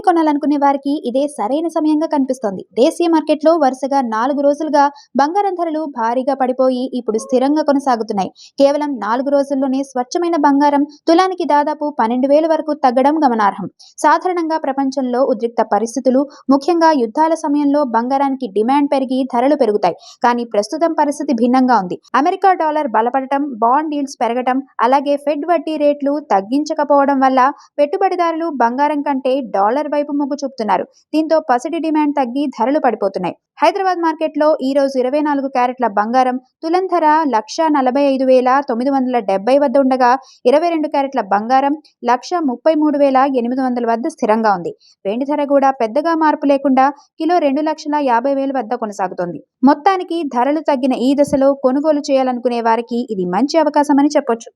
కొనాలనుకునే వారికి ఇదే సరైన సమయంగా కనిపిస్తోంది. దేశీయ మార్కెట్లో వరుసగా 4 రోజులుగా బంగారం ధరలు భారీగా పడిపోయి ఇప్పుడు స్థిరంగా కొనసాగుతున్నాయి. కేవలం 4 రోజుల్లోనే స్వచ్ఛమైన బంగారం తులానికి దాదాపు 12,000 వరకు తగ్గడం గమనార్హం. సాధారణంగా ప్రపంచంలో ఉద్రిక్త పరిస్థితులు, ముఖ్యంగా యుద్ధాల సమయంలో బంగారానికి డిమాండ్ పెరిగి ధరలు పెరుగుతాయి. కానీ ప్రస్తుతం పరిస్థితి భిన్నంగా ఉంది. అమెరికా డాలర్ బలపడటం, బాండ్ ఈల్డ్స్ పెరగటం, అలాగే ఫెడ్ వడ్డీ రేట్లు తగ్గించకపోవడం వల్ల పెట్టుబడిదారులు బంగారం కంటే డాలర్ వైపు మొగ్గు చూపుతున్నారు. దీంతో పసిడి డిమాండ్ తగ్గి ధరలు పడిపోతున్నాయి. హైదరాబాద్ మార్కెట్లో ఈ రోజు 24 క్యారెట్ల బంగారం తులం ధర 1,45,970 వద్ద ఉండగా 22 క్యారెట్ల బంగారం 1,33,800 వద్ద స్థిరంగా ఉంది. వెండి ధర కూడా పెద్దగా మార్పు లేకుండా కిలో 2,50,000 వద్ద కొనసాగుతోంది. మొత్తానికి ధరలు తగ్గిన ఈ దశలో కొనుగోలు చేయాలనుకునే వారికి ఇది మంచి అవకాశమని చెప్పొచ్చు.